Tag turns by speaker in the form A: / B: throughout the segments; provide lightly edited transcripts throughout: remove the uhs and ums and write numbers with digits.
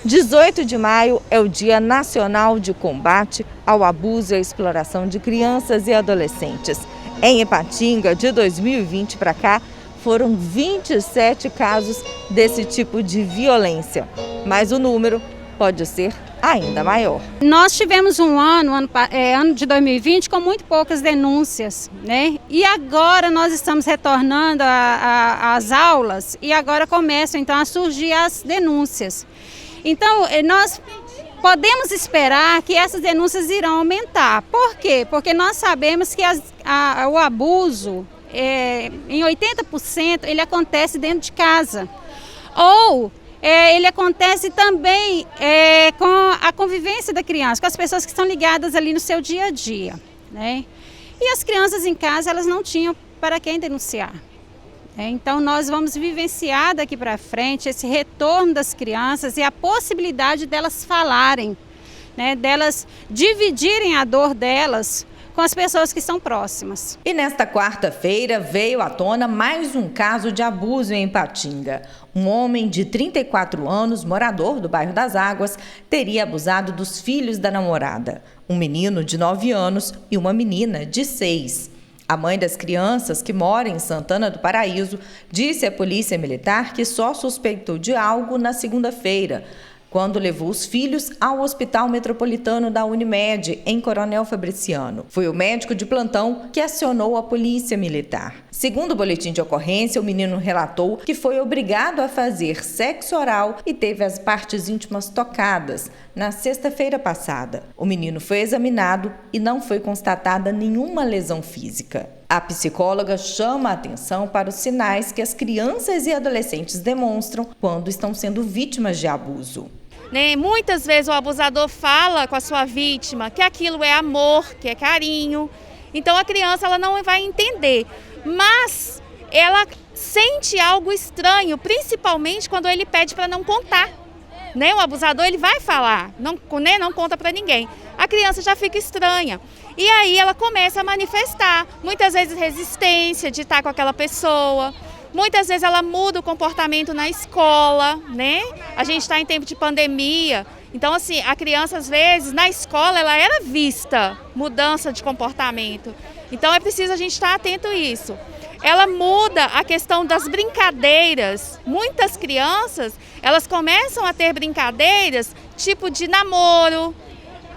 A: 18 de maio é o Dia Nacional de Combate ao Abuso e à Exploração de Crianças e Adolescentes. Em Ipatinga, de 2020 para cá, foram 27 casos desse tipo de violência, mas o número pode ser ainda maior.
B: Nós tivemos um ano de 2020 com muito poucas denúncias, né? E agora nós estamos retornando às aulas e agora começam então a surgir as denúncias. Então nós podemos esperar que essas denúncias irão aumentar. Por quê? Porque nós sabemos que o abuso, em 80%, ele acontece dentro de casa. Ou ele acontece também com a convivência da criança, com as pessoas que estão ligadas ali no seu dia a dia, né? E as crianças em casa, elas não tinham para quem denunciar. Então nós vamos vivenciar daqui para frente esse retorno das crianças e a possibilidade delas falarem, né? Delas dividirem a dor delas com as pessoas que estão próximas.
A: E nesta quarta-feira veio à tona mais um caso de abuso em Ipatinga. Um homem de 34 anos, morador do bairro das Águas, teria abusado dos filhos da namorada, um menino de 9 anos e uma menina de 6. A mãe das crianças, que mora em Santana do Paraíso, disse à Polícia Militar que só suspeitou de algo na segunda-feira, quando levou os filhos ao Hospital Metropolitano da Unimed, em Coronel Fabriciano. Foi o médico de plantão que acionou a Polícia Militar. Segundo o boletim de ocorrência, o menino relatou que foi obrigado a fazer sexo oral e teve as partes íntimas tocadas na sexta-feira passada. O menino foi examinado e não foi constatada nenhuma lesão física. A psicóloga chama a atenção para os sinais que as crianças e adolescentes demonstram quando estão sendo vítimas de abuso.
C: Muitas vezes o abusador fala com a sua vítima que aquilo é amor, que é carinho. Então a criança ela não vai entender, mas ela sente algo estranho, principalmente quando ele pede para não contar. O abusador ele vai falar, não conta para ninguém. A criança já fica estranha. E aí ela começa a manifestar, muitas vezes resistência de estar com aquela pessoa. Muitas vezes ela muda o comportamento na escola, né? A gente está em tempo de pandemia, então assim, a criança às vezes na escola ela era vista mudança de comportamento. Então é preciso a gente estar atento a isso. Ela muda a questão das brincadeiras. Muitas crianças, elas começam a ter brincadeiras tipo de namoro,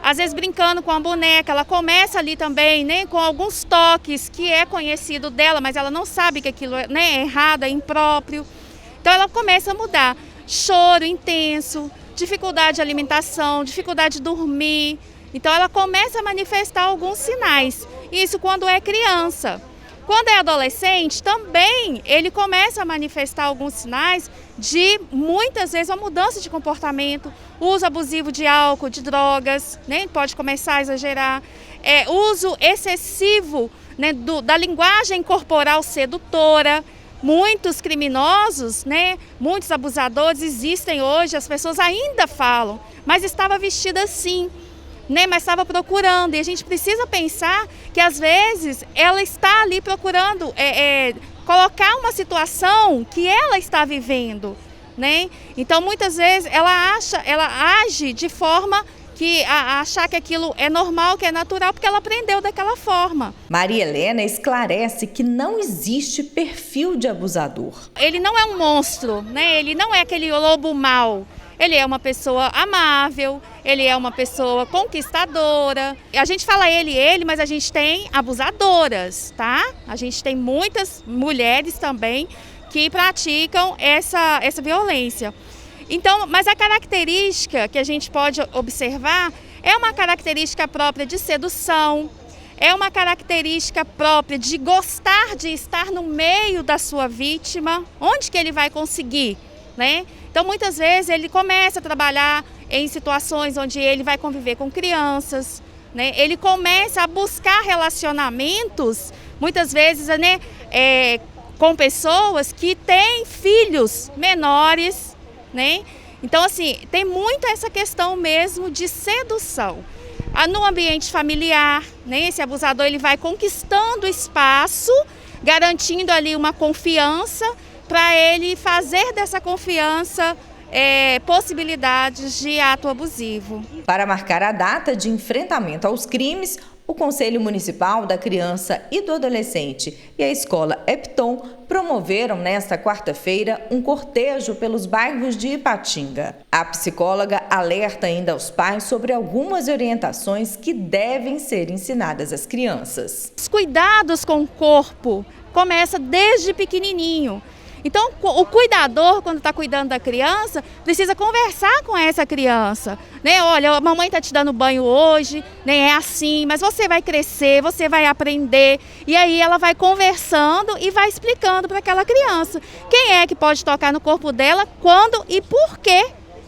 C: às vezes brincando com a boneca, ela começa ali também, com alguns toques que é conhecido dela, mas ela não sabe que aquilo é errado, é impróprio. Então ela começa a mudar. Choro intenso, dificuldade de alimentação, dificuldade de dormir. Então ela começa a manifestar alguns sinais. Isso quando é criança. Quando é adolescente, também ele começa a manifestar alguns sinais de, muitas vezes, uma mudança de comportamento, uso abusivo de álcool, de drogas, pode começar a exagerar, uso excessivo da linguagem corporal sedutora. Muitos criminosos, muitos abusadores existem hoje, as pessoas ainda falam, mas estava vestida assim. Mas estava procurando, e a gente precisa pensar que às age ela está ali procurando colocar uma situação que ela está vivendo, Então muitas vezes ela age de forma que achar que aquilo é normal, que é natural, porque ela aprendeu daquela forma.
A: Maria Helena esclarece que não existe perfil de abusador.
C: Ele não é um monstro, ele não é aquele lobo mau. Ele é uma pessoa amável, ele é uma pessoa conquistadora. A gente fala ele, mas a gente tem abusadoras, tá? A gente tem muitas mulheres também que praticam essa violência. Então, mas a característica que a gente pode observar é uma característica própria de sedução, é uma característica própria de gostar de estar no meio da sua vítima. Onde que ele vai conseguir, Então, muitas vezes, ele começa a trabalhar em situações onde ele vai conviver com crianças, Ele começa a buscar relacionamentos, muitas vezes, com pessoas que têm filhos menores, Então, assim, tem muito essa questão mesmo de sedução. No ambiente familiar, esse abusador ele vai conquistando espaço, garantindo ali uma confiança, para ele fazer dessa confiança possibilidades de ato abusivo.
A: Para marcar a data de enfrentamento aos crimes, o Conselho Municipal da Criança e do Adolescente e a Escola Epton promoveram nesta quarta-feira um cortejo pelos bairros de Ipatinga. A psicóloga alerta ainda aos pais sobre algumas orientações que devem ser ensinadas às crianças.
C: Os cuidados com o corpo começam desde pequenininho. Então, o cuidador, quando está cuidando da criança, precisa conversar com essa criança, né? Olha, a mamãe está te dando banho hoje, nem é assim, mas você vai crescer, você vai aprender. E aí ela vai conversando e vai explicando para aquela criança quem é que pode tocar no corpo dela, quando e por quê,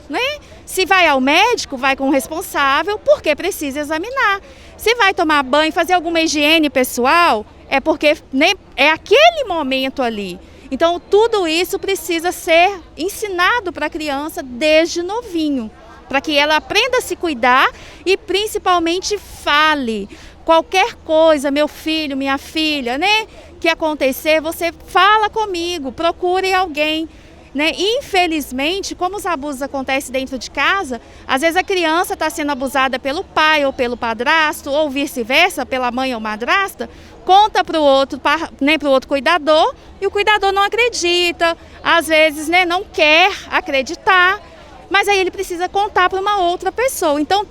C: né? Se vai ao médico, vai com o responsável, porque precisa examinar. Se vai tomar banho, fazer alguma higiene pessoal, é porque, né, é aquele momento ali. Então, tudo isso precisa ser ensinado para a criança desde novinho, para que ela aprenda a se cuidar e principalmente fale. Qualquer coisa, meu filho, minha filha, né, que acontecer, você fala comigo, procure alguém. Né? Infelizmente, como os abusos acontecem dentro de casa, às vezes a criança está sendo abusada pelo pai ou pelo padrasto, ou vice-versa, pela mãe ou madrasta, conta para o outro, né, para o outro cuidador, e o cuidador não acredita, às vezes, né, não quer acreditar, mas aí ele precisa contar para uma outra pessoa. Então,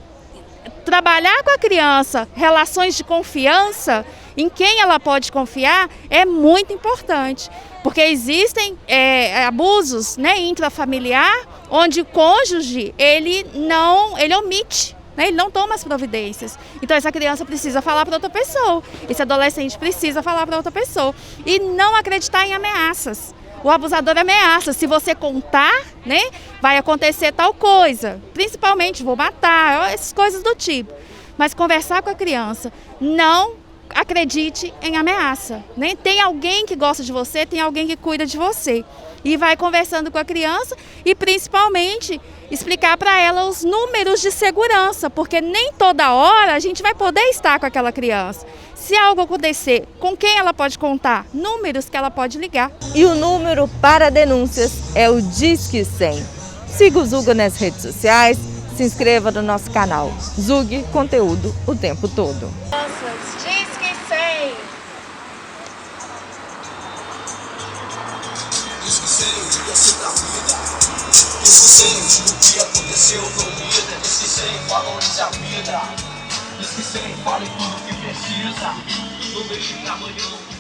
C: trabalhar com a criança relações de confiança, em quem ela pode confiar, é muito importante. Porque existem abusos, né, intrafamiliar, onde o cônjuge ele omite, né, ele não toma as providências. Então essa criança precisa falar para outra pessoa, esse adolescente precisa falar para outra pessoa. E não acreditar em ameaças. O abusador ameaça, se você contar, né, vai acontecer tal coisa, principalmente vou matar, essas coisas do tipo. Mas conversar com a criança, não acredite em ameaça, né? Tem alguém que gosta de você, tem alguém que cuida de você. E vai conversando com a criança e principalmente explicar para ela os números de segurança, porque nem toda hora a gente vai poder estar com aquela criança. Se algo acontecer, com quem ela pode contar? Números que ela pode ligar.
A: E o número para denúncias é o Disque 100. Siga o Zuga nas redes sociais, se inscreva no nosso canal. Zug conteúdo o tempo todo.
C: Disque 100.
D: Disque 100, você da vida. Disque 100, diga o que aconteceu, não mida. Disque 100, valorize a vida. Disque 100, fale tudo que precisa. Não deixe pra amanhã.